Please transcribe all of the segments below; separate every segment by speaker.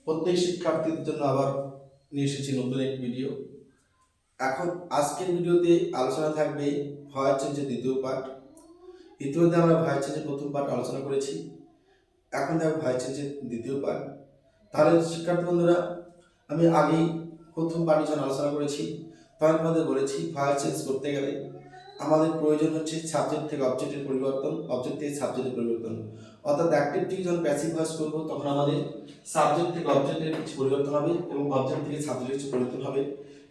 Speaker 1: প্রত্যেক শিক্ষার্থীদের জন্য আবার নিয়ে এসেছি নতুন এক ভিডিও। এখন আজকের ভিডিওতে আলোচনা থাকবে ভয়েস চেঞ্জের দ্বিতীয় পার্ট। ইতিমধ্যে আমরা ভয়েস চেঞ্জের প্রথম পার্ট আলোচনা করেছি, এখন থাকবে ভয়েস চেঞ্জের দ্বিতীয় পার্ট। তাহলে শিক্ষার্থী বন্ধুরা, আমি আগেই প্রথম পার্টে যখন আলোচনা করেছি তখন তোমাদের বলেছি ভয়েস চেঞ্জ করতে গেলে আমাদের প্রয়োজন হচ্ছে সাবজেক্ট থেকে অবজেক্টের পরিবর্তন, অবজেক্ট থেকে সাবজেক্টের পরিবর্তন। অর্থাৎ অ্যাক্টিভ থেকে যখন প্যাসিভ ভয়েস করবো তখন আমাদের সাবজেক্ট থেকে অবজেক্টের কিছু পরিবর্তন হবে এবং অবজেক্ট থেকে সাবজেক্টের কিছু পরিবর্তন হবে,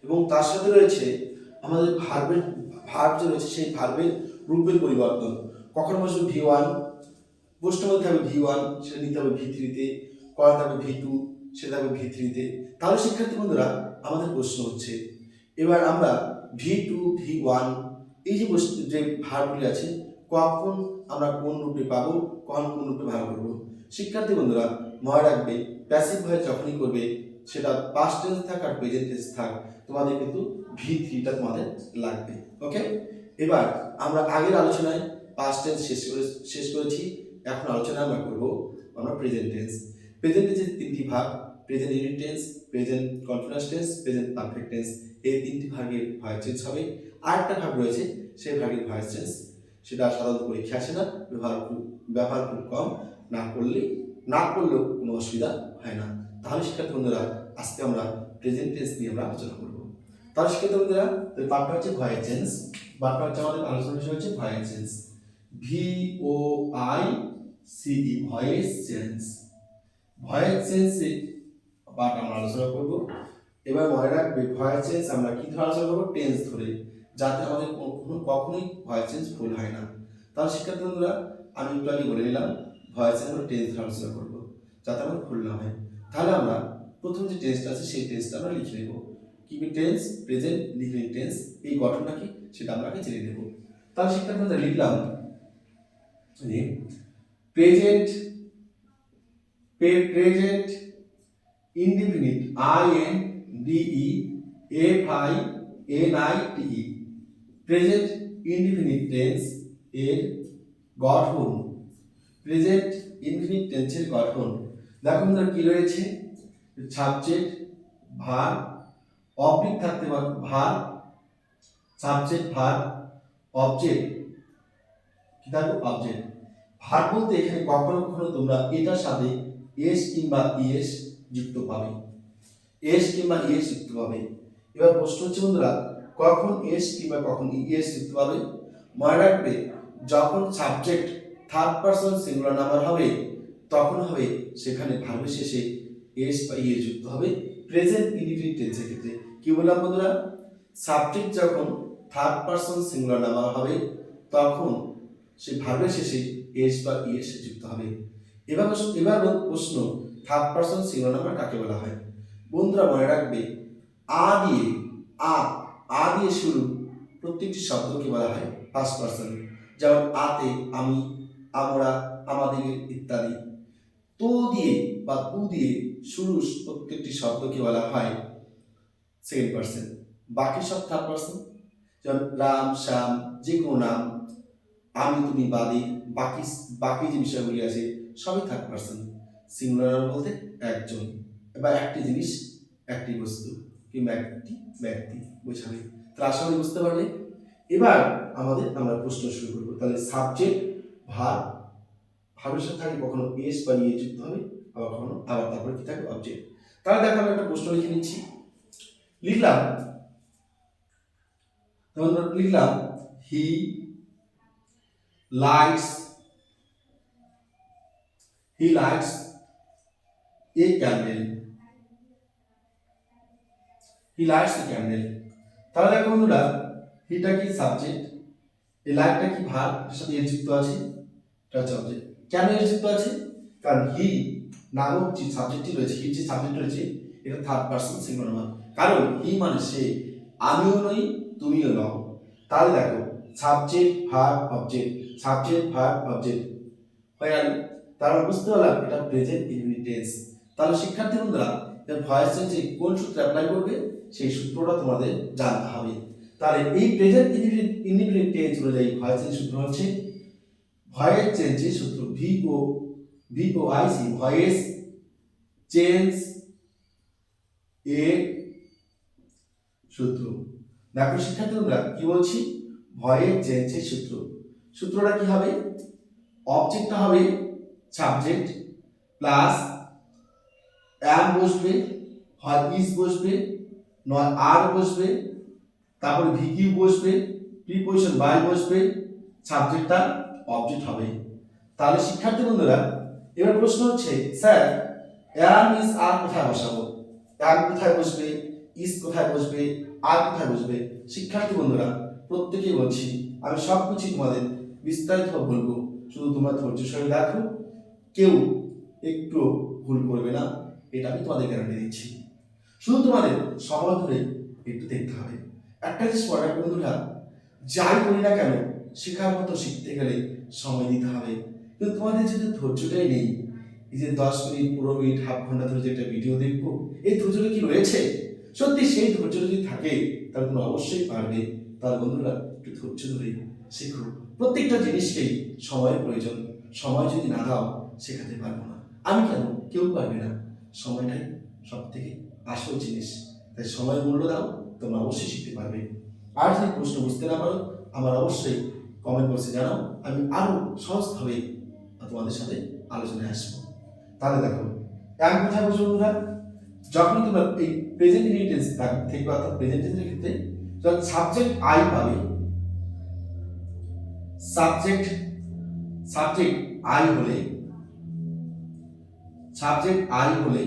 Speaker 1: এবং তার সাথে রয়েছে আমাদের ভার্ব যে রয়েছে সেই ভার্বের রূপের পরিবর্তন। কখনো বসবে V1, প্রশ্নের মধ্যে থাকবে V1, সেটা নিতে হবে V3-তে, করা থাকবে V2, সেটা থাকবে V3-তে। তাহলে শিক্ষার্থী বন্ধুরা, আমাদের প্রশ্ন হচ্ছে এবার আমরা V2, V1 এই যে ভার্বগুলি আছে কখন আমরা কোন রূপে পাবো, কখন কোন রূপে ব্যবহার করবো। শিক্ষার্থী বন্ধুরা, মনে রাখবে প্যাসিভ ভয়েস যখনই করবে সেটা পাস্ট টেন্স থাক আর প্রেজেন্ট টেন্স থাক, তোমাদের কিন্তু V3টা তোমাদের লাগবে। ওকে, এবার আমরা আগের আলোচনায় পাস্ট টেন্স শেষ করেছি। এখন আলোচনা আমরা করবো আমরা প্রেজেন্ট টেন্স। প্রেজেন্ট টেন্সের তিনটি ভাগ: present indefinite tense, present continuous tense, present perfect tense. এই তিনটি ভাগের ভয়েস চেঞ্জ হবে। আরেকটা ভাগ রয়েছে, সেই ভাগের ভয়েস চেঞ্জ সেটা সাধারণত পরীক্ষা আসে না, ব্যবহার খুব কম, না করলেও কোনো অসুবিধা হয় না। তাহলে শিক্ষার্থী বন্ধুরা, আজকে আমরা প্রেজেন্ট টেন্স নিয়ে আমরা আলোচনা করবো। তাহলে শিক্ষার্থী বন্ধুরা, পার্টটা হচ্ছে ভয়েস চেঞ্জ। পার্টটা হচ্ছে আমাদের আলোচনার বিষয় হচ্ছে voice change, VOICE, voice change. Voice change part আমরা আলোচনা করবো। এবার মনে রাখবে ভয়েস চেঞ্জ আমরা কি ধরে আলোচনা করবো, টেন্স ধরে, যাতে আমাদের কখনোই ভয়েস চেঞ্জ ভুল হয় না। তাহলে শিক্ষার্থী বন্ধুরা, আমি একটু আগে বলে নিলাম ভয়েস চেঞ্জ আমরা টেন্স ধরে আলোচনা করবো যাতে আমাদের ভুল না হয়। তাহলে আমরা প্রথম যে টেন্সটা আছে সেই টেন্সটা আমরা লিখে নেব। কি টেন্স? Present indefinite tense. এই গঠনটা কি সেটা আমরা আগে জেনে নেব। তাহলে শিক্ষার্থী বন্ধুরা, লিখলাম present indefinite, INDEFINITE, present indefinite tense এর গঠন। প্রেজেন্ট ইনডিফিনিট টেন্সের গঠন দেখো বন্ধুরা কি রয়েছে, সাবজেক্ট, ভার্ব, অবজেক্ট থাকতে পারে, ভার্ব, সাবজেক্ট, ভার্ব, অবজেক্ট, কি থাকবে, অবজেক্ট। ভার্ব বলতে এখানে কখনো কখনো তোমরা এটার সাথে এস কিংবা ইএস যুক্ত পাবে, এস কিংবা ইএস যুক্ত পাবে। এবার প্রশ্ন হচ্ছে বন্ধুরা, কখন এস কিংবা কখন ইএস যুক্ত পাবে? মনে রাখবে যখন subject third person singular number হবে তখন হবে সেখানে ভার্বের শেষে এস বা ইএস যুক্ত হবে। প্রেজেন্ট ইনডিফিনিট টেন্সের ক্ষেত্রে কি বললাম বন্ধুরা, সাবজেক্ট যখন থার্ড পারসন সিঙ্গুলার নাম্বার হবে তখন সেই ভার্বের শেষে এস বা ইএস যুক্ত হবে। এবার প্রশ্ন, থার্ড পারসন সিঙ্গুলার নাম্বার কাকে বলা হয়? বন্ধুরা মনে রাখবে আ দিয়ে শুরু প্রত্যেকটি শব্দকে বলা হয় ফার্স্ট পারসন। যেমন আতে আমি, আমরা, আমাদের ইত্যাদি। তো দিয়ে বা তু দিয়ে শুরু প্রত্যেকটি শব্দকে বলা হয় সেকেন্ড পারসন। বাকি সব থার্ড পারসন, যেমন রাম, শ্যাম, যে কোনো নাম, আমি, তুমি বাদে বাকি যে বিষয়গুলি আছে সবই থার্ড পারসন। সিঙ্গুলার বলতে একজন বা একটি জিনিস, একটি বস্তু কিংবা একটি ব্যক্তি বোঝাবে। তাহলে আশা করি বুঝতে পারলে। এবার আমরা প্রশ্ন শুরু করবো। তাহলে সাবজেক্ট, ভার্বের সাথে থাকে কখনো এস বা ইয়ে যুক্ত হবে, আবার তারপরে কি থাকে, অবজেক্ট। তাহলে দেখো আমি একটা প্রশ্ন লিখে নিচ্ছি। লিখলাম হি lights a candle. He lights a candle. তাহলে দেখো বন্ধুরা, হিটা কি সাবজেক্ট, এই লাইটটা কি ভার্ব, এর সাথে এর যুক্ত আছে, এটা হচ্ছে অবজেক্ট। কেন এর যুক্ত আছে? কারণ হি নামক যে সাবজেক্টটি রয়েছে, হির যে সাবজেক্ট রয়েছে এটা থার্ড পারসন সিঙ্গুলার নাম্বার। কারণ হি মানে সে, আমিও নই, তুমিও নও। তাহলে দেখো subject, verb, object, subject, verb, object হয়ে গেল। তাহলে বুঝতে পারলাম এটা প্রেজেন্ট ইনডিফিনিট টেন্স। তাহলে শিক্ষার্থী বন্ধুরা, ভয়েস চেঞ্জে কোন সূত্র অ্যাপ্লাই করবে সেই সূত্রটা তোমাদের জানতে হবে। তাহলে এই প্রেজেন্ট ইনডিফিনিট টেন্স অনুযায়ী ভয়েস চেঞ্জ সূত্র হচ্ছে, ভয়েস চেঞ্জের সূত্র VOIC, ভয়েস চেঞ্জ এর সূত্র। দেখো শিক্ষার্থী বন্ধুরা কি বলছি, ভয়ের চেঞ্জের সূত্র। সূত্রটা কি হবে, অবজেক্টটা হবে সাবজেক্ট প্লাস অ্যাম বসবে, হয় ইজ বসবে, নয় আর বসবে, তারপরে ভিকিউ বসবে, প্রিপোজিশন বাই বসবে, সাবজেক্টটা অবজেক্ট হবে। তাহলে শিক্ষার্থী বন্ধুরা এবার প্রশ্ন হচ্ছে, স্যার অ্যাম ইজ আর কোথায় বসাবো? অ্যাম কোথায় বসবে, ইজ কোথায় বসবে, আর কোথায় বসবে? শিক্ষার্থী বন্ধুরা প্রত্যেকেই বলছি, আমি সব কিছু তোমাদের বিস্তারিতভাবে বলবো, শুধু তোমরা ধৈর্য সহকারে দেখো, কেউ একটু ভুল করবে না, এটা আমি তোমাদের গ্যারান্টি দিচ্ছি। শুধু তোমাদের সময় ধরে একটু দেখতে হবে। একটা জিনিস মনে রাখবে বন্ধুরা, যাই করি না কেন শেখার মতো শিখতে গেলে সময় দিতে হবে। কিন্তু তোমাদের যদি ধৈর্যটাই নেই, এই যে 10 মিনিট 15 মিনিট হাফ ঘন্টা ধরে যে একটা ভিডিও দেখবো, এই ধৈর্যটা কি রয়েছে? সত্যি সেই ধৈর্য যদি থাকে তাহলে তোমরা অবশ্যই পারবে। তাহলে বন্ধুরা একটু ধৈর্য ধরে শেখো। প্রত্যেকটা জিনিসকেই সময়ের প্রয়োজন, সময় যদি না দাও শেখাতে পারবো না। আমি কেন, কেউ পারবে না। সময়টাই সব থেকে আসল জিনিস, তাই সময় মূল্য দাও, তোমরা অবশ্যই শিখতে পারবে। আর যদি প্রশ্ন বুঝতে না পারো আমার অবশ্যই কমেন্ট বক্সে জানাও, আমি আরো সহজভাবে তোমাদের সাথে আলোচনায় আসবো। তাহলে দেখো এক কোথায় বসে বন্ধুরা, যখন তোমরা এই প্রেজেন্ট ইনটেন্স থেকে অর্থাৎ প্রেজেন্ট টেন্সের ক্ষেত্রে যখন সাবজেক্ট আই পাবে, সাবজেক্ট সাবজেক্ট আই হলে, সাবজেক্ট আই হলে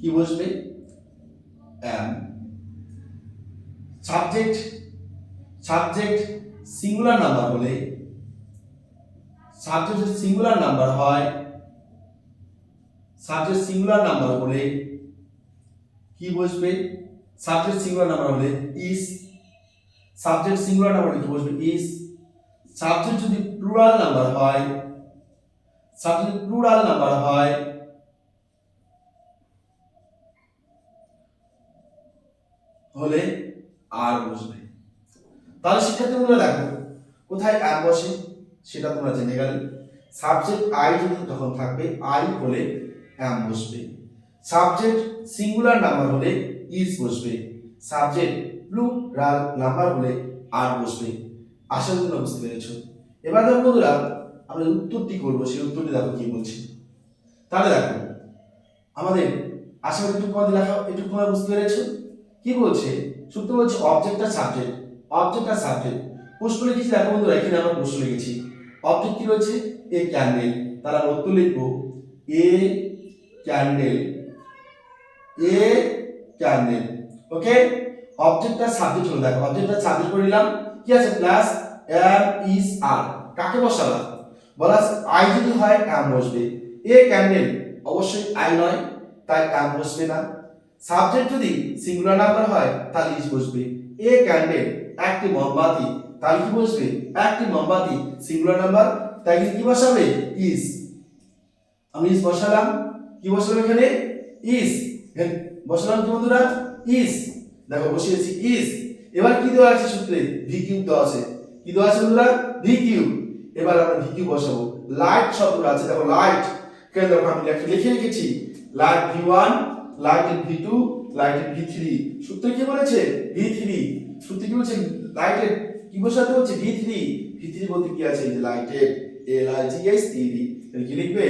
Speaker 1: কি বসবে, am. Subject subject singular number হলে, সাবজেক্ট যদি সিঙ্গুলার নাম্বার হয়, সাবজেক্ট সিঙ্গুলার নাম্বার হলে কি বসবে, সাবজেক্ট সিঙ্গুলার নাম্বার হলে ইজ। সাবজেক্ট সিঙ্গুলার নাম্বার হলে কি বসবে, ইজ। সাবজেক্ট যদি প্লুরাল নাম্বার হয়, সাবজেক্ট প্লুরাল নাম্বার হয় হলে আর বসবে। তাহলে শিক্ষার্থী বন্ধুরা দেখো কোথায় আর বসে সেটা তোমরা জেনে গেলে। সাবজেক্ট আই যদি তখন থাকবে, আই হলে অ্যাম বসবে। সাবজেক্ট সিঙ্গুলার নাম্বার হলে ইজ বসবে। সাবজেক্ট প্লুরাল নাম্বার হলে আর বসবে। আশা করি তোমরা বুঝতে পেরেছো। এবার দেখো বন্ধুরা আমরা উত্তরটি করবো, সেই উত্তরটি দেখো কি বলছি। তাহলে দেখো আমাদের আশা করি একটু তোমাদের লেখা একটু তোমরা বুঝতে পেরেছো কি বলছে। সূত্র বলছে অবজেক্ট আর সাবজেক্ট, অবজেক্ট আর সাবজেক্ট। প্রশ্ন লিখেছি দেখো বন্ধুরা, এখানে আমরা প্রশ্ন লিখেছি, অবজেক্ট কি রয়েছে, এ ক্যান্ডেল। তাহলে আমরা উত্তর লিখবো a candle, a candle. Okay, object আর সাবজেক্ট হলো, দেখো অবজেক্ট আর সাবজেক্ট করে নিলাম, কি আছে প্লাস এম ইজ আর। কাকে বসালাম, বলা আই যদি হয় এম বসবে। এ ক্যান্ডেল অবশ্যই আই নয়, তাই এম বসবে না। সাবজেক্ট যদি সিঙ্গুলার নাম্বার হয় তাহলে ইজ বসবে। এ ক্যান্ডেল একটি মোমবাতি, তাহলে কি বসবে, একটি মোমবাতি সিঙ্গুলার নাম্বার, তাই কি বসাবে, ইজ। আমি ইজ বসালাম, কি বসালাম এখানে, ইজ বসালাম কি বন্ধুরা, ইজ। দেখো বসিয়েছি ইজ। এবার কি দেওয়া আছে সূত্রে, ভি কিউব দেওয়া আছে, কি দেওয়া আছে বন্ধুরা, ভি কিউব। এবার আমরা ভি কিউব বসাবো। লাইট শব্দটা আছে, দেখো লাইট, কেন দেখো আমি লিখে রেখেছি লাইট ভি1, লাইটের ভি2, লাইটের ভি3। সূত্রে কি বলেছে, ভি3। সূত্রে কি বলেছে, লাইটের কি বসাতে হচ্ছে, ভি3। ভি3 বলতে কি আছে, এই যে লাইটের L I G H T D, তাহলে কি লিখবে,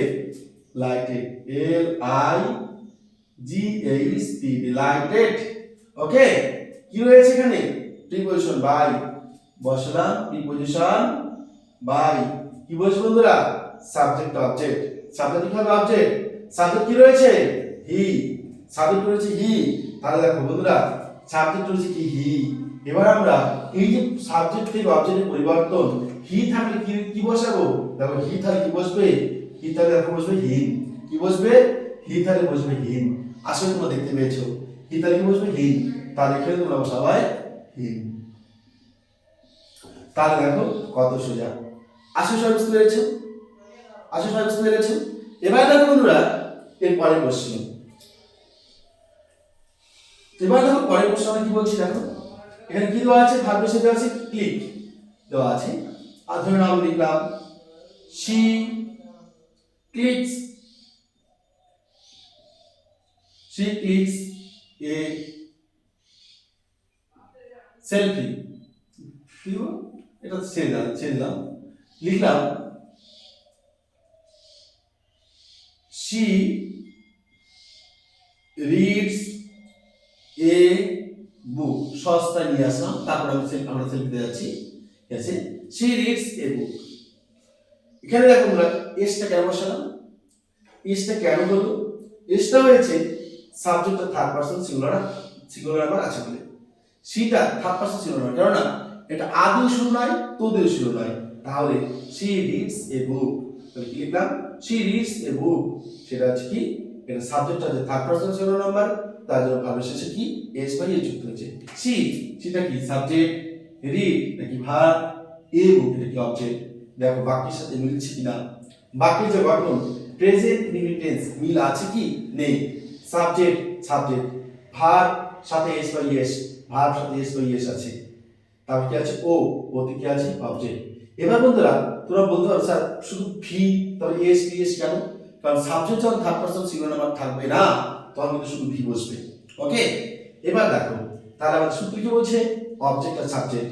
Speaker 1: lighted, L I G H T D, lighted. Okay, কি রয়েছে এখানে, প্রিপোজিশন বাই, বসলাম প্রিপোজিশন বাই। কি বলছে বন্ধুরা, সাবজেক্ট অবজেক্ট। সাবজেক্ট কি হবে, অবজেক্ট। সাবজেক্ট কি রয়েছে, হি। সাবজেক্ট রয়েছে হি। তাহলে দেখো বন্ধুরা সাবজেক্ট রয়েছে কি, হি। এবার আমরা এই যে সাবজেক্ট থেকে অবজেক্টের পরিবর্তন, হি থাকলে কি কি বসাবো, দেখো হি থাকলে কি বসবে, হি থাকলে দেখো বসবে হিম। কি বসবে, হি থাকলে বসবে হিম। আসলে তোমরা দেখতে পেয়েছো, হি থাকলে কি বসবে, হিম। তাহলে এখানে তোমরা সবাই হিম। তাহলে দেখো কত সোজা। আসলে সবাই বুঝতে পেরেছো, আসলে সবাই বুঝতে পেরেছো। এবার দেখো বন্ধুরা এর পরের প্রশ্ন। এবার দেখো পরের প্রশ্ন আমরা কি বলছি, দেখো এখানে কি দেওয়া আছে, ভার্ব হিসেবে দেওয়া আছে ক্লিক দেওয়া আছে। আর ধরে নাম লিখলাম she she clicks a selfie কি হলো এটা ছেড়ে দিলাম লিখলাম she reads a book সস্তা নিয়ে আসলাম তারপর আমরা সেলফিতে যাচ্ছি ঠিক আছে she reads a book এখানে দেখো আমরা এসটা কেন বসালাম এসটা কেন হলো এসটা হয়েছে সাবজেক্টটা থার্ড পারসন সিঙ্গুলার নাম্বার আছে বলে সেটা থার্ড পারসন সিঙ্গুলার কারণ না এটা আদিও শুরু নয় তোদের শুরু নয় তাহলে she reads a book তাহলে কি লিখলাম she reads a book সেটা হচ্ছে কি এটা সাবজেক্টটা যে থার্ড পারসন সিঙ্গুলার নাম্বার তার জন্য ভার্বের শেষে কি এস বাই এ যুক্ত হয়েছে সেটা কি সাবজেক্ট রিড নাকি ভার্ব এ বুক এটা কি অবজেক্ট দেখো বাক্যের সাথে মিলছে কিনা বাক্যের যে গঠন প্রেজেন্ট ইনডিফিনিট মিল আছে কি নেই সাবজেক্ট ভার্ব সাথে এস বাই এস ভার্ব সাথে এস বাই এস আছে তারপর কি আছে ওতে কি আছে অবজেক্ট এবার বন্ধুরা তোমরা বলতে পারো স্যার শুধু ভি তাহলে এস এস কেন কারণ সাবজেক্ট যখন থার্ড পারসন সিঙ্গুলার নাম্বার থাকবে না তখন কিন্তু শুধু ভি বসবে ওকে এবার দেখো তাহলে আমাদের সূত্র কি বলছে অবজেক্ট আর সাবজেক্ট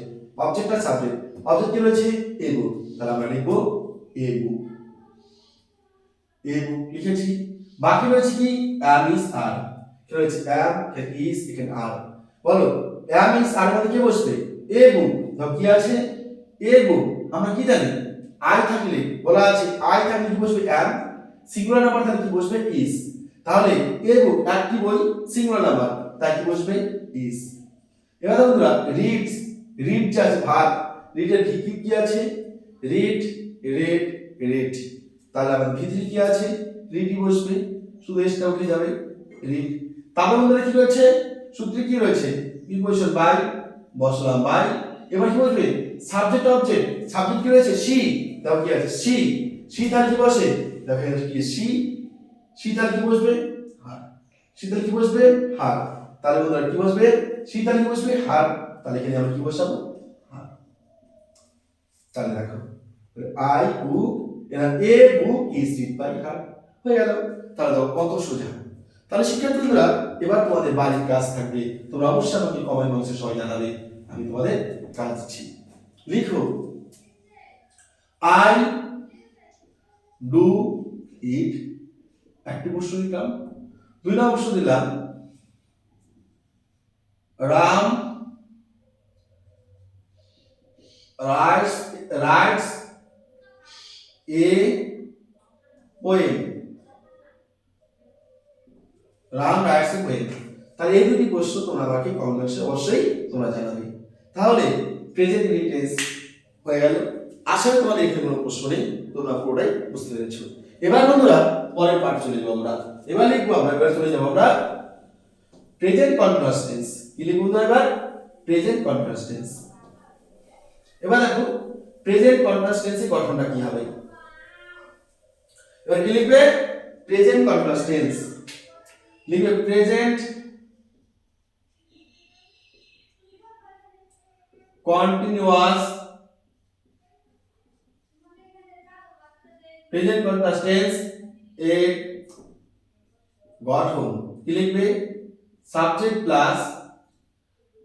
Speaker 1: অবজেক্ট কি রয়েছে এ বুক তাহলে আমরা লিখবো এ বুক লিখেছি বাকি রয়েছে কি am is are কি রয়েছে am এখানে is এখানে are বলো am is are মধ্যে কি বসবে এ বুক দাও কি আছে এ বুক আমরা কি জানি আই থাকলে বলা আছে আই থাকলে কি বসবে am সিঙ্গুলার নাম্বার থাকলে কি বসবে is তাহলে এ বুক একটি বই সিঙ্গুলার নাম্বার তাই কি বসবে is এবার বন্ধুরা রিড যে আছে ভার্ব রিডের কি আছে রিড তাহলে আবার ভিতরে কি আছে রিডই বসবে শুধু এসটা উঠে যাবে রিড তারপর বন্ধুরা কি রয়েছে সূত্রে কি রয়েছে প্রিপোজিশন বাই বসলাম বাই এবার কি বসবে সাবজেক্ট কি রয়েছে সি দাও কি আছে সি তাহলে কি বসে দেখো এখানে কি সি তাহলে কি বসবে হার তাহলে বন্ধুরা কি বসবে সি তাহলে কি বসবে হার তাহলে এখানে আমরা কি বসাবো হার তাহলে দেখো আই বুক এর a book is read by her হয়ে গেল তাহলে দেখো কত সোজা তাহলে শিক্ষার্থীরা এবার তোমাদের বাড়ির কাজ থাকবে তোমরা অবশ্যই আমাকে কমেন্ট বক্সে সবাই জানাবে আমি তোমাদের কাজ দিচ্ছি লিখো আই ডু ইট একটি প্রশ্ন দিলাম দুই নম্বর প্রশ্ন দিলাম রাম writes a poem তাহলে এই দুটি প্রশ্ন তোমরা আমাকে কমেন্ট বক্সে অবশ্যই তোমরা জানাবে তাহলে প্রেজেন্ট ইনডিফিনিট হয়ে গেল আশা করি তোমাদের এখানে কোনো প্রশ্ন নেই তোমরা পুরোটাই বুঝতে পেরেছো এবার বন্ধুরা পরের পার্ট চলে যাবো আমরা এবার চলে যাবো আমরা প্রেজেন্ট কন্টিনিউয়াস টেন্স কি লিখবো এবার প্রেজেন্ট কন্টিনিউয়াস টেন্স এবার দেখো প্রেজেন্ট কন্টিনিউয়াস টেন্সের গঠনটা কি হবে এবার কি লিখবে প্রেজেন্ট কন্টিনিউয়াস টেন্স লিখবে প্রেজেন্ট কন্টিনিউয়াস টেন্স এর গঠন কি লিখবে subject plus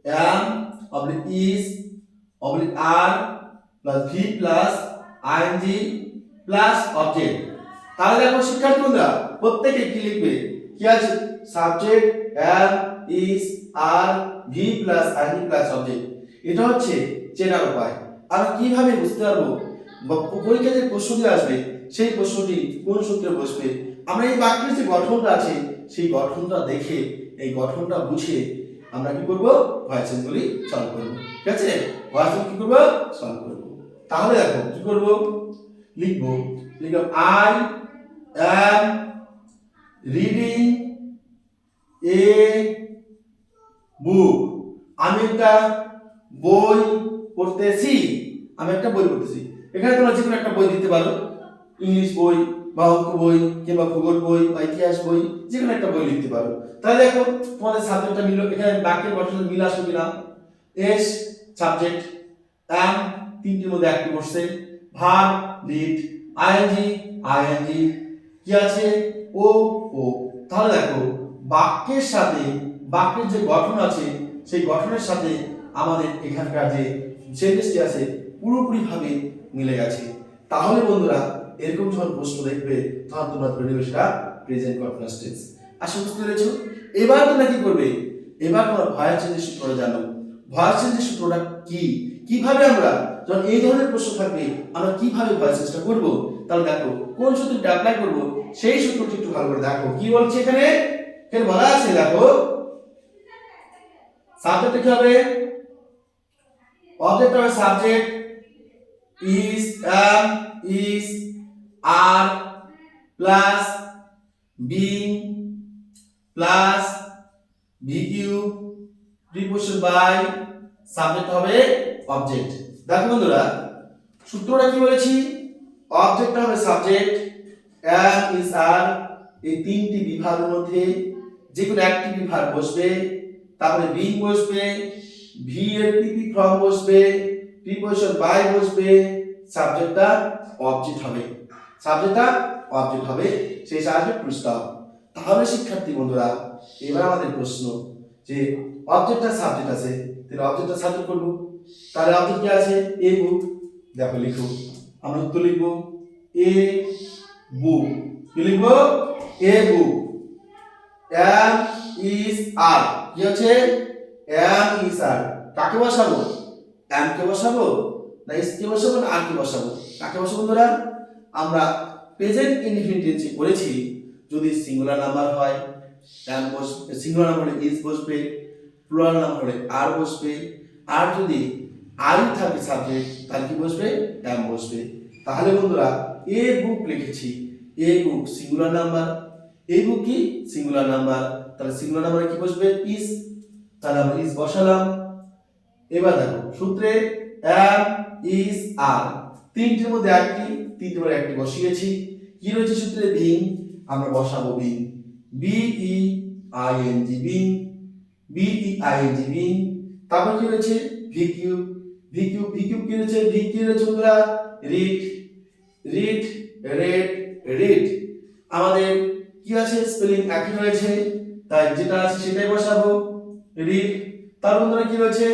Speaker 1: am oblique is oblique are plus v plus ing plus object তাহলে দেখো শিক্ষার্থী বন্ধুরা প্রত্যেকে কি লিখবে কি আছে subject am is are v plus ing plus object এটা হচ্ছে চেনার উপায় আমি কিভাবে বুঝতে পারবো পরীক্ষায় যে প্রশ্নটি আসবে সেই প্রশ্নটি কোন সূত্রে বসবে আমরা এই বাক্যের যে গঠনটা আছে সেই গঠনটা দেখে এই গঠনটা বুঝে আমরা কি করব ভয়েস চেঞ্জগুলি সলভ করব ঠিক আছে ভয়েস চেঞ্জ কি করব সলভ করব তাহলে দেখো কি করব লিখব আই অ্যাম রিডিং এ বুক আমি একটা বই পড়তেছি এখানে তোমরা যে কোনো একটা বই দিতে পারো ইংলিশ বই বা অঙ্ক বই কিংবা ভূগোল বই বা ইতিহাস বই যে কোনো একটা বই লিখতে পারো তাহলে দেখো তোমাদের সাবজেক্টটা মিল এখানে বাক্যের গঠনের মিল আসবে কিনা এস সাবজেক্ট এম তিনটির মধ্যে একটি বসছে ভার্ব লিড আইএনজি কি আছে ও তাহলে দেখো বাক্যের সাথে, বাক্যের যে গঠন আছে সেই গঠনের সাথে আমাদের এখানকার যে সেন্টেন্সটি আছে পুরোপুরি ভাবে মিলে গেছে। তাহলে বন্ধুরা এরকম যখন প্রশ্ন দেখবে তখন তোমরা ধরে নেবে সেটা প্রেজেন্ট কন্টিনিউয়াস টেন্স। আশা বুঝতে পেরেছো? এবার তোমরা কি করবে, এবার তোমরা ভয়েস চেঞ্জের সূত্রটা জানো। ভয়েস চেঞ্জের সূত্রটা কি, কিভাবে আমরা যখন এই ধরনের প্রশ্ন থাকবে আমরা কিভাবে ভয়েস চেঞ্জটা করব, তাহলে দেখো কোন সূত্রটা অ্যাপ্লাই করব সেই সূত্রটি একটু ভালো করে দেখো। কি বলছে এখানে, এখানে বলা আছে দেখো সাবজেক্ট কি হবে, অবজেক্ট হবে subject is, am, is, are plus being plus VQ preposition by subject হবে অবজেক্ট। দেখো বন্ধুরা সূত্রটা কি বলেছি, অবজেক্ট হবে সাবজেক্ট, am, is, are এই তিনটি বিভাগের মধ্যে যে কোনো একটি বিভাগ বসবে, তারপরে being বসবে, ভি এর পিপি ফ্রম বসবে, প্রিপোজিশন বাই বসবে, সাবজেক্টটা অবজেক্ট হবে, সাবজেক্টটা অবজেক্ট হবে, সেই সাবজেক্ট ফুল স্টপ। তাহলে শিক্ষার্থী বন্ধুরা এবার আমাদের প্রশ্ন যে অবজেক্টটা সাবজেক্ট আছে, তাহলে অবজেক্টটা সাবজেক্ট করব, তাহলে অবজেক্ট কি আছে, এ বুক। দেখো লিখো, আমরা উত্তর লিখবো এ বুক। কি লিখবো, এ বুক। এম ইজ আর, কি হচ্ছে এম ইজ আর, কাকে বসাবো, এম কে বসাবো না ইজ কে বসাবো না আর কে বসাবো, কাকে বসাবো বন্ধুরা, আমরা প্রেজেন্ট ইনডিফিনিট টেন্সে করেছি যদি সিঙ্গুলার নাম্বার হয় এম বসবে, সিঙ্গুলার নাম্বার হলে ইজ বসবে, প্লুরাল নাম্বার হলে আর বসবে, আর যদি আই থাকে সাবজেক্ট তাহলে কি বসবে, এম বসবে। তাহলে বন্ধুরা এ বুক লিখেছি, এ বুক সিঙ্গুলার নাম্বার, এই বুক কি সিঙ্গুলার নাম্বার, তাহলে সিঙ্গুলার নাম্বারে কি বসবে, ইজ, তাহলে আমরা ইজ বসালাম। এবার দেখো সূত্রে am, is, are তিনটির মধ্যে একটি, তিনটির মধ্যে একটি বসিয়েছি। কি রয়েছে সূত্রে, বিং, আমরা বসাবো being, B E I N G being, B E I N G being. তারপর কি রয়েছে ভিকিউ, ভিকিউ, ভিকিউ কি রয়েছে, ভি কি রয়েছে বন্ধুরা, রিড, রিড, রেড, রিড। আমাদের কি আছে, স্পেলিং একই রয়েছে, তাই যেটা আছে সেটাই বসাবো, রিড। তার বন্ধুরা কি রয়েছে,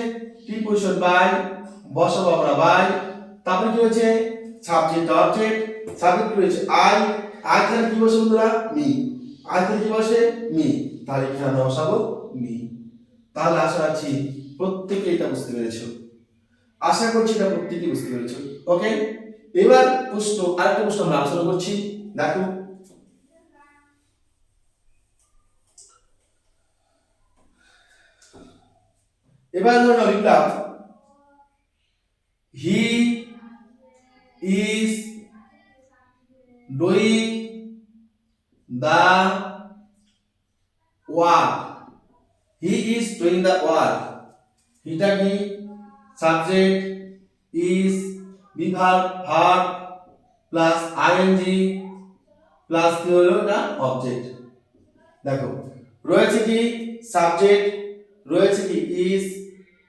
Speaker 1: প্রিপোজিশন বাই, বসাবো আমরা বাই। তারপরে কি রয়েছে সাবজেক্ট অবজেক্ট, সাবজেক্ট রয়েছে আই, আই তাহলে কি বসে বন্ধুরা, মি, আই তাহলে কি বসে, মি, তাহলে এখানে আমরা বসাবো মি। তাহলে আশা রাখছি প্রত্যেকে এটা বুঝতে পেরেছো, আশা করছি এটা প্রত্যেকে বুঝতে পেরেছো। ওকে, এবার প্রশ্ন, আরেকটা প্রশ্ন আমরা আলোচনা করছি। দেখো এবার ধরো লিখলাম হি is doing the work, he is doing the work, এটা কি সাবজেক্ট, is বিভাগ ভার্ব প্লাস আইএনজি প্লাস কি হলো না অবজেক্ট। দেখো রয়েছে কি সাবজেক্ট, রয়েছে কি is,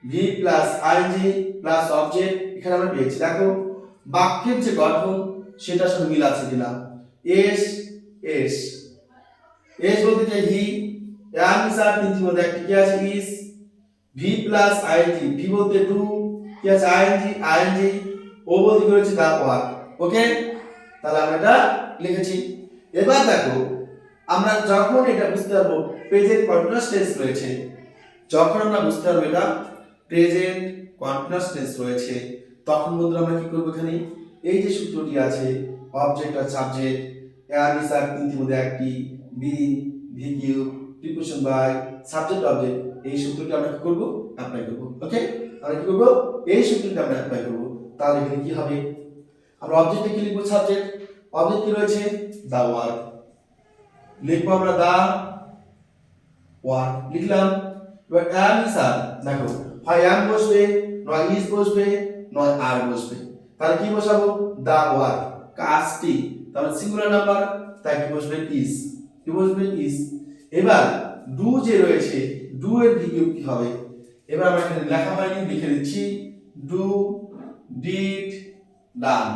Speaker 1: V plus I N G plus object, এখানে আমরা পেয়েছি। দেখো বাক্যের যে গঠন সেটার সাথে মিল আছে কিনা, এস, এস, এস বলতে চাই হি, এম ইজ আর তিনটির মধ্যে একটি কি আছে is, V plus ING, V বলতে ডু, কি আছে আইএনজি, আইএনজি, ও বলতে কি হচ্ছে দা ওয়ার্ক। ওকে, তাহলে আমরা এটা লিখেছি। এবার দেখো আমরা যখন এটা বুঝতে পারবো প্রেজেন্ট কন্টিনিউয়াস টেন্স রয়েছে, যখন আমরা বুঝতে পারবো এটা প্রেজেন্ট কন্টিনিউয়াস টেন্স রয়েছে, তখন বন্ধুরা আমরা কি করব, এখানে এই যে সূত্রটি আছে অবজেক্ট আর সাবজেক্ট, এম ইজ আর তিনটির মধ্যে একটি, be, V Q, preposition by, subject object, এই সূত্রটি আমরা কি করব, অ্যাপ্লাই করব। ওকে, আমরা কি করব, এই সূত্রটি আমরা অ্যাপ্লাই করব। তাহলে এখানে কি হবে, আমরা অবজেক্টে কি লিখব, সাবজেক্ট, অবজেক্ট কি রয়েছে দা ওয়ার্ক, লিখবো আমরা দা ওয়ার্ক, লিখলাম। এবার এম ইজ আর, দেখো হয় এম বসবে, নয় ইজ বসবে, নয় আর বসবে, তাহলে কি বসাবো, দা ওয়ার্ক, কাজটি, তাহলে সিঙ্গুলার নাম্বার, তাই কি বসবে ইজ, কি বসবে ইজ। এবার ডু যে রয়েছে, ডু এর ভিকিউ কি হবে, এবার আমরা এখানে লেখা হয়নি লিখে দিচ্ছি, ডু, ডিড, ডান।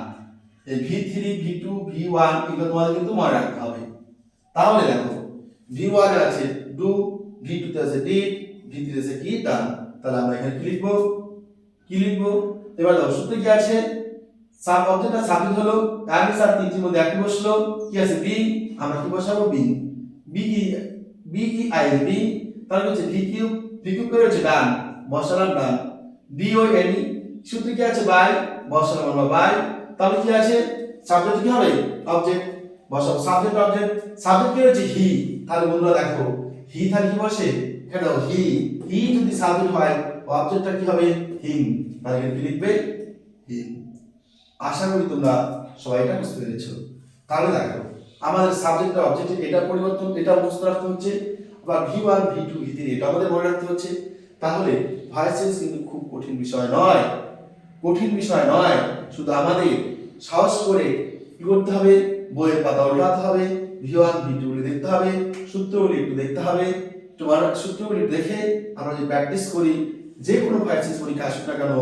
Speaker 1: এই V3, V2, V1 এগুলো তোমাদের কিন্তু মনে রাখতে হবে। তাহলে দেখো V1 আছে ডু, V2 তে আছে ডিড, V3 আছে কি ডান। তাহলে আমরা এখানে কি লিখবো এবার দেখো সূত্রে কি আছে সাব অবজেক্ট আর সাবজেক্ট হলো আমি স্যার তিনটির মধ্যে একটি বসলো কি আছে বি, আমরা কি বসাবো বি, বি তাহলে হচ্ছে ভি কিউব করে হচ্ছে ডান বসালাম ডান, ডি ও এন ই সূত্রে কি আছে বাই বসালাম আমরা বাই। তাহলে কি আছে সাবজেক্ট কি হবে অবজেক্ট বসাবো সাবজেক্ট কি হচ্ছে হি। তাহলে বন্ধুরা দেখো হি তাহলে কি বসে এখানে হি যদি সাবজেক্ট হয় অবজেক্টটা কি হবে হিম। তাহলে এখানে কি লিখবে হিম। আশা করি তোমরা সবাই এটা বুঝতে পেরেছো। তাহলে দেখো আমাদের সাবজেক্ট আর অবজেক্টের এটা পরিবর্তন এটা মুখস্থ রাখতে হচ্ছে, আবার V1 V2 V3 এটা আমাদের মনে রাখতে হচ্ছে। তাহলে ভয়েস চেঞ্জ কিন্তু খুব কঠিন বিষয় নয়, শুধু আমাদের সাহস করে কি করতে হবে বইয়ের পাতা উল্টাতে হবে, V1 V2 গুলি দেখতে হবে, সূত্রগুলি একটু দেখতে হবে। তোমার সূত্রগুলি দেখে আমরা যদি প্র্যাকটিস করি যে কোনো ভয়েস চেঞ্জ পরীক্ষা আসুক না কেন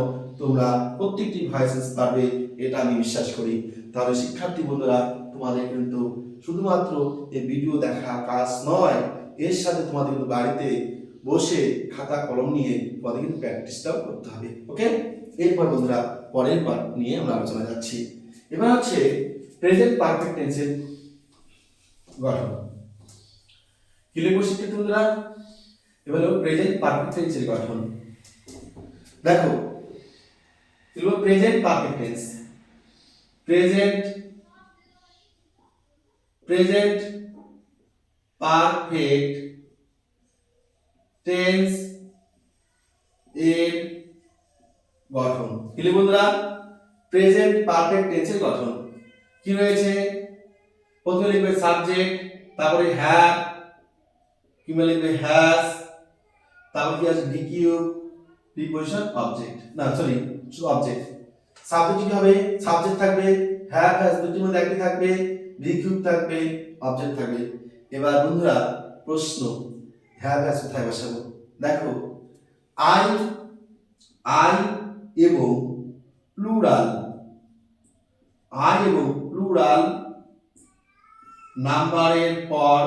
Speaker 1: তোমরা প্রত্যেকটি ভয়েস চেঞ্জ পারবে এটা আমি বিশ্বাস করি। তাহলে শিক্ষার্থী বন্ধুরা তোমাদের কিন্তু শুধুমাত্র এই ভিডিও দেখা কাজ নয়, এর সাথে তোমাদের কিন্তু বাড়িতে বসে খাতা কলম নিয়ে তোমাদের কিন্তু প্র্যাকটিসটাও করতে হবে। ওকে, এরপর বন্ধুরা পরের পার্ট নিয়ে আমরা আলোচনা যাচ্ছি। এবার হচ্ছে প্রেজেন্ট পারফেক্ট টেন্সের গঠন। কি লিখবো শিক্ষার্থী বন্ধুরা এবার হলো প্রেজেন্ট পারফেক্ট টেন্সের গঠন। দেখো লিখবো present perfect tense, present perfect tense এর গঠন। কি লিখব বন্ধুরা প্রেজেন্ট পারফেক্ট টেন্সের গঠন কি রয়েছে প্রথমে লিখবে সাবজেক্ট, তারপরে হ্যাভ, কিংবা লিখবে হ্যাজ, তারপর কি আছে ডিকিউ প্রিপোজিশন অবজেক্ট না সরি শুধু অবজেক্ট। সাবজেক্ট কি হবে সাবজেক্ট থাকবে, হ্যাভ হ্যাজ দুটির মধ্যে একটি থাকবে, ডিকিউ থাকবে, অবজেক্ট থাকবে। এবার বন্ধুরা প্রশ্ন হ্যাভ হ্যাজ কোথায় বসাবো? দেখো আই এবং প্লুরাল নাম্বারের পর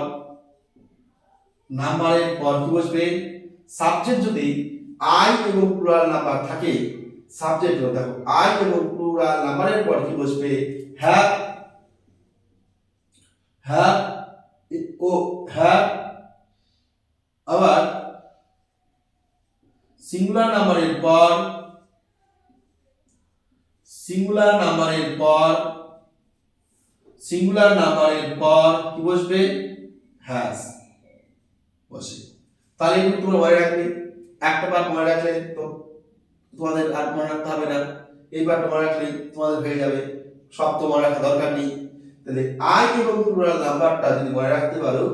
Speaker 1: কি বসবে সাবজেক্ট। যদি আই এবং প্লুরাল নাম্বার থাকে সাবজেক্ট দেখো আই এবং প্লুরাল নাম্বারের পর কি বসবে হ্যাভ আবার সিঙ্গুলার নাম্বারের পর কি বসবে হ্যাজ বসে। তাহলে কিন্তু তোমরা মনে রাখবে, একটা পার্ট মনে রাখলে তো তোমাদের আর মনে রাখতে হবে না, এই পার্টটা মনে রাখলে তোমাদের হয়ে যাবে, সব তো মনে রাখা দরকার নেই। তাহলে আই এবং প্লুরাল নাম্বারটা যদি মনে রাখতে পারো,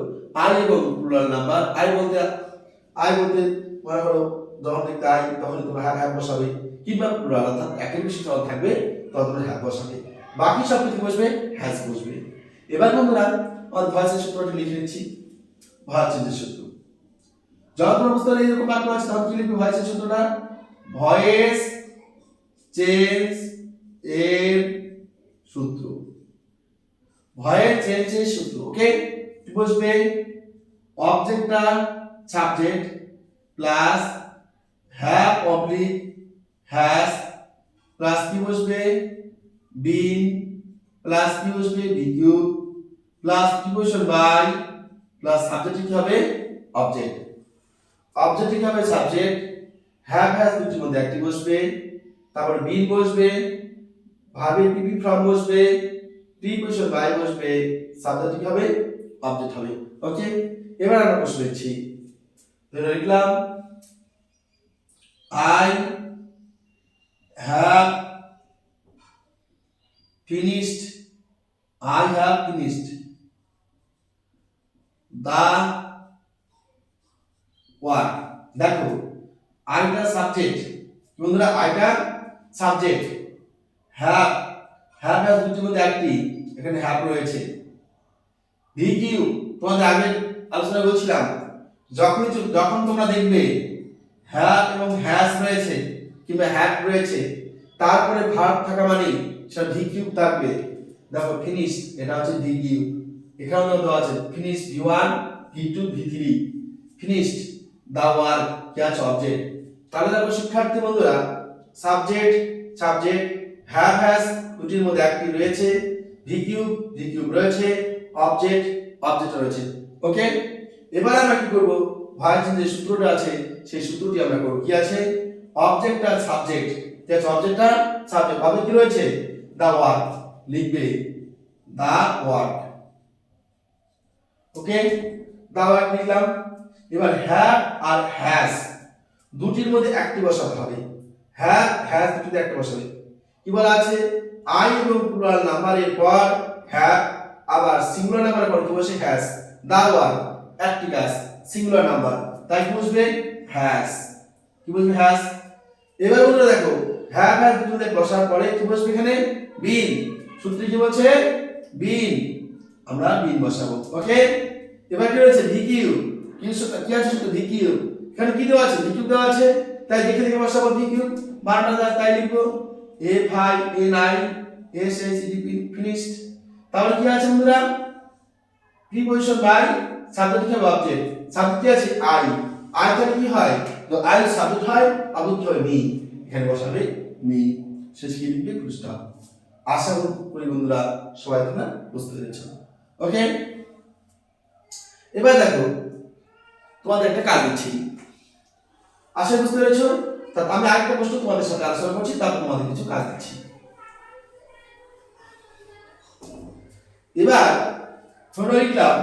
Speaker 1: আই এবং প্লুরাল নাম্বার, আই বলতে মনে করো যখন দেখতে আই তখন তোমরা হ্যাভ বসাবে, কিংবা প্লুরাল অর্থাৎ একের বেশি যখন থাকবে তখন তোমরা হ্যাভ বসাবে, বাকি সব কিছু বসবে হ্যাজ বসবে। এবার বন্ধুরা আমার ভয়েসের সূত্রটা লিখে নিচ্ছি, ভয়েস চেঞ্জের সূত্র। যখন অবস্থায় এরকম বাক্য আছে তখন কি লিখবে ভয়েসের সূত্রটা, ভয়েস চেঞ্জ এর সূত্র, ভয়েস চেঞ্জের সূত্র। ওকে, কি বসবে অবজেক্টটা subject plus have oblique has plus কি বসবে বিন প্লাস কি বসবে DQ plus preposition by plus subject কি হবে অবজেক্ট কি হবে সাবজেক্ট, হ্যাভ হ্যাজ দুটির মধ্যে একটি বসবে, তারপর বিন বসবে, ভার্বের পিপি ফর্ম বসবে, প্রিপোজিশন বাই বসবে, সাবজেক্ট কি হবে অবজেক্ট হবে। ওকে, এবার আমরা প্রশ্ন লিখছি। ধরে লিখলাম I have finished the work। দেখো আইটা সাবজেক্ট বন্ধুরা, আইটা সাবজেক্ট, হ্যাভ হ্যাজ দুটির মধ্যে একটি, এখানে হ্যাভ রয়েছে। ভিকিউ তোমাদের আগে আলোচনা বলছিলাম যখন তোমরা দেখবে হ্যাভ এবং হ্যাজ রয়েছে কিংবা হ্যাভ রয়েছে তারপরে ভার্ব থাকা মানে সেটা ভিকিউ থাকবে। দেখো ফিনিশ এটা হচ্ছে ভিকিউ, এখানেও দেওয়া আছে finish V1 V2 V3, finished the work কি আছে অবজেক্ট। তাহলে দেখো শিক্ষার্থী বন্ধুরা সাবজেক্ট সাবজেক্ট হ্যাভ হ্যাজ দুটির মধ্যে একটি রয়েছে, ভি কিউব রয়েছে, অবজেক্ট অবজেক্ট রয়েছে। ওকে, এবার আমরা কি করব, ভয়েস যে সূত্রটা আছে সেই সূত্রটি আমরা করব। কি আছে, অবজেক্ট আর সাবজেক্ট, কি আছে অবজেক্ট আর সাবজেক্ট, ভাবে কি রয়েছে দা ওয়ার্ক, লিখবে the work. Okay, the work লিখলাম। এবার হ্যাভ আর হ্যাজ দুটির মধ্যে একটি বসাতে হবে, হ্যাভ হ্যাজ দুটিতে একটা বসাবে। কি বলা আছে, আই এবং প্লুরাল নাম্বারের পর হ্যাভ, আবার সিঙ্গুলার নাম্বারের পর কি বসে হ্যাজ। দা ওয়ার্ক একটি কাজ, সিঙ্গুলার নাম্বার, তাই কি বসবে হ্যাজ, কি বসবে হ্যাজ। এবার বন্ধুরা দেখো হ্যাভ হ্যাজ দুটিতে বসার পরে কি বসবে এখানে বিন, সূত্রে কি বলছে বিন, আমরা বিন বসাবো। ওকে, এবার কি রয়েছে ভিকিউ, কি আছে সূত্র ভিকিউ, এখানে কি দেওয়া আছে ভিকিউ দেওয়া আছে, তাই দেখে দেখে বসাবো ভিকিউ, বানানটা তাই লিখবো F I N I S H D P finished. তাহলে কি আছে বন্ধুরা, প্রিপজিশন বাই সাবজেক্ট কি হবে অবজেক্ট, সাবজেক্ট কি আছে আই, আই তাহলে কি হয় তো আই সাবজেক্ট হয়, অবজেক্ট কি হয় মি, এখানে বসাবে মি, শেষ কি লিখবে ফুল স্টপ। আশা করি বন্ধুরা সবাই তোমরা বুঝতে পেরেছো। ওকে, এবার দেখো তোমাদের একটা কাজ দিচ্ছি, আশা বুঝতে পেরেছো। তা আমি আরেকটা প্রশ্ন তোমাদের সাথে আলোচনা করছি, তারপর তোমাদের কিছু কাজ দিচ্ছি। এবার ধরো লিখলাম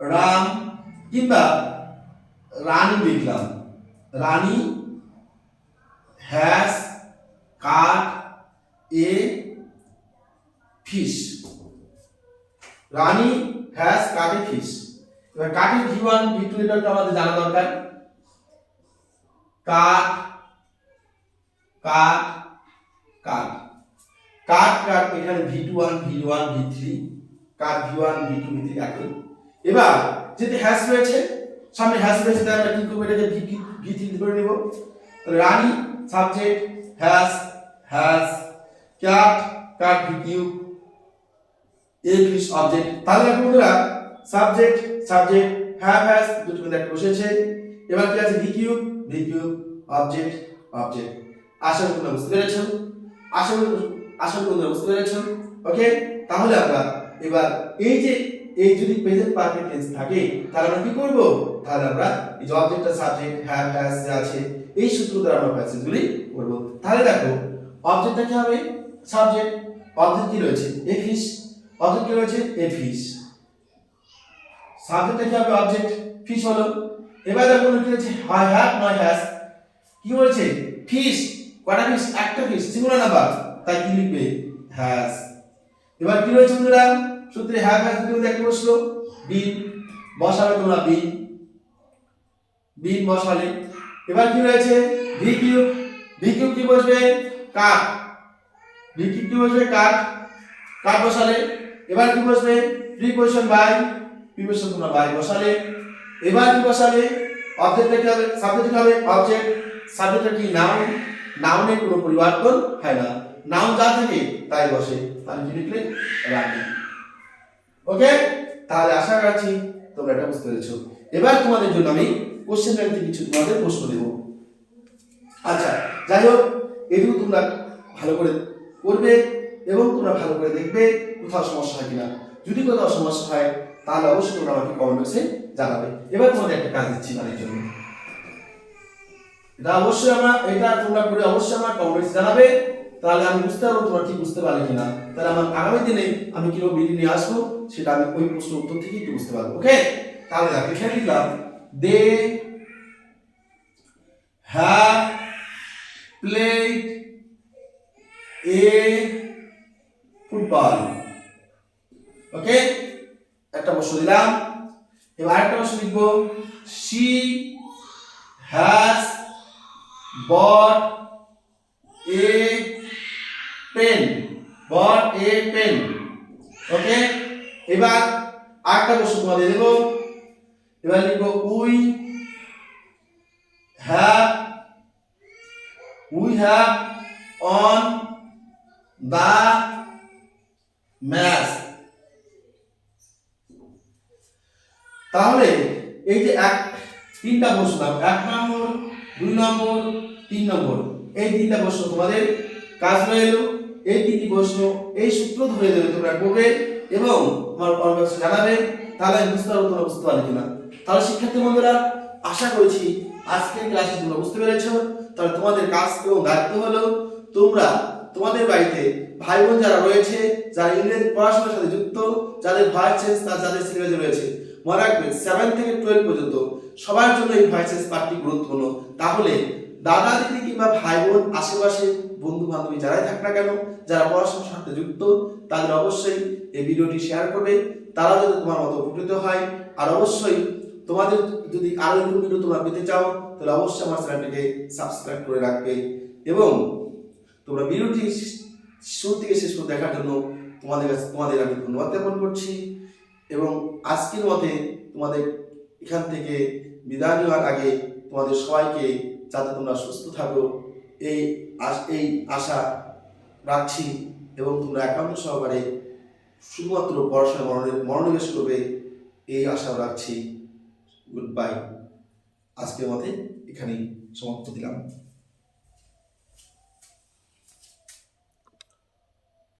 Speaker 1: রাম কিংবা রানী, লিখলাম Rani has cut a fish, Rani has cut a fish. এবার কাটের ভি1 ভি2 এটা তো আমাদের জানা দরকার, কাট কাট কাট কাট কাট, এখানে ভি1 ভি1 ভি3, কাট ভি1 ভি2 ভি3 একই। এবার যেহেতু হ্যাজ রয়েছে, সামনে হ্যাজ রয়েছে, তাই আমরা কি করব, এটাকে ভি3 করে নেব। Rani subject has has cut cut VQ a fish object. তাহলে বন্ধুরা সাবজেক্ট সাবজেক্ট হ্যাভ হ্যাজ দুটো মধ্যে একটা বসেছে। এবার কি আছে ভিকিউ অবজেক্ট অবজেক্ট। আশা করি তোমরা বুঝতে পেরেছো, আশা করি তোমরা বুঝতে পেরেছো। ওকে, তাহলে আমরা এবার এই যদি প্রেজেন্ট পারফেক্ট টেন্স থাকে তাহলে আমরা কি করব, তাহলে আমরা এই যে অবজেক্ট আর সাবজেক্ট হ্যাভ হ্যাজ যা আছে এই সূত্র দ্বারা আমরা প্যাসেজগুলি করব। তাহলে দেখো অবজেক্টটা কি হবে সাবজেক্ট, অবজেক্ট কি রয়েছে এ ফিশ, অবজেক্ট কি রয়েছে এ ফিশ, সাবজেক্টটা কি হবে অবজেক্ট ফিশ হলো। এবার দেখো কি রয়েছে আই হ্যাভ নয় হ্যাজ, কি বলেছে ফিশ, কয়টা ফিশ একটা ফিশ, সিঙ্গুলার নাম্বার, তাই কি লিখবে হ্যাজ। এবার কি রয়েছে বন্ধুরা সূত্রে হ্যাভ হ্যাজ দুটো মধ্যে একটা বসলো বিন, বসাবে তোমরা বিন, বিন বসালে। এবার কি রয়েছে ভিকিউ, ভিকিউ কি বসবে কাট, ভিকিউ কি বসবে কাট, কাট বসালে। এবার কি বসবে প্রিপজিশন বাই, প্রিপজিশন তোমরা বাই বসালে। এবার কি বসাবে অবজেক্ট কি হবে, সাবজেক্ট কি হবে অবজেক্ট, সাবজেক্টটা কি নাউন, নাউনের কোনো পরিবর্তন হয় না, নাউন যা থাকে তাই বসে, তাহলে কি লিখলে রানী। ওকে, তাহলে আশা রাখছি তোমরা এটা বুঝতে পেরেছো। এবার তোমাদের জন্য আমি কোশ্চেন ব্যাংকে কিছু তোমাদের প্রশ্ন দেব। আচ্ছা যাই হোক, এটুকু তোমরা ভালো করে করবে এবং তোমরা ভালো করে দেখবে কোথাও সমস্যা হয় কিনা। যদি কোথাও সমস্যা হয় তাহলে অবশ্যই তোমরা আমাকে কমেন্ট বক্সে জানাবে। এবার তোমাদের একটা কাজ দিচ্ছি তার জন্য, এটা অবশ্যই এটা তোমরা করে অবশ্যই আমার কমেন্ট বক্সে জানাবে, তাহলে আমি বুঝতে পারবো তোমরা ঠিক বুঝতে পারলে কিনা। তাহলে আমার আগামী দিনে আমি কিভাবে ভিডিও নিয়ে আসবো সেটা আমি ওই প্রশ্নের উত্তর থেকে একটু বুঝতে পারবো। ওকে, তাহলে দেখো এখানে লিখলাম they have played a football. Okay, একটা প্রশ্ন দিলাম। এবার আরেকটা প্রশ্ন লিখবো she has bought a pen, bought a pen। ওকে, এবার আরেকটা প্রশ্ন তোমাদের দেব। এবার লিখবো we have on the match। তাহলে এই যে তিনটা প্রশ্ন, 1 নম্বর, 2 নম্বর, 3 নম্বর, এই তিনটা প্রশ্ন তোমাদের কাজ হয়ে এলো। এই তিনটি প্রশ্ন এই সূত্র ধরে ধরে তোমরা করবে এবং তোমার কমেন্টে জানাবে। তাহলে আমি বুঝতে পারবো তোমরা বুঝতে পারলে কিনা। তাহলে শিক্ষার্থী বন্ধুরা, আশা করছি আজকের ক্লাসে তোমরা বুঝতে পেরেছো। তাহলে তোমাদের কাজ এবং দায়িত্ব হলো তোমরা তোমাদের বাড়িতে ভাই বোন যারা রয়েছে, যারা ইংরেজি পড়াশোনার সাথে যুক্ত, যাদের ভয়েস চেঞ্জ তার যাদের সিলেবাসে রয়েছে, মনে রাখবে 7 থেকে 12 পর্যন্ত সবার জন্য এই ভয়েস চেঞ্জ পাঠটি গুরুত্বপূর্ণ। তাহলে দাদা দিদি কিংবা ভাই বোন আশেপাশে বন্ধু বান্ধবী যারাই থাক না কেন, যারা পড়াশোনার সাথে যুক্ত, তাদের অবশ্যই এই ভিডিওটি শেয়ার করবে। তারা যদি তোমার মতো উপকৃত হয়। আর অবশ্যই তোমাদের যদি আরো এরকম ভিডিও তোমরা পেতে চাও, তাহলে অবশ্যই আমার চ্যানেলটিকে সাবস্ক্রাইব করে রাখবে এবং তোমরা ভিডিওটি শুরু থেকে শেষ পর্যন্ত দেখার জন্য তোমাদের আমি ধন্যবাদ জ্ঞাপন করছি। এবং আজকের মতে তোমাদের এখান থেকে বিদায় নেওয়ার আগে তোমাদের সবাইকে যাতে তোমরা সুস্থ থাকো এই আশা রাখছি এবং তোমরা একান্ত সহকারে শুধুমাত্র পড়াশোনায় মনোনিবেশ করবে এই আশা রাখছি। Good bye. আজকের মতে এখানেই সমাপ্ত দিলাম।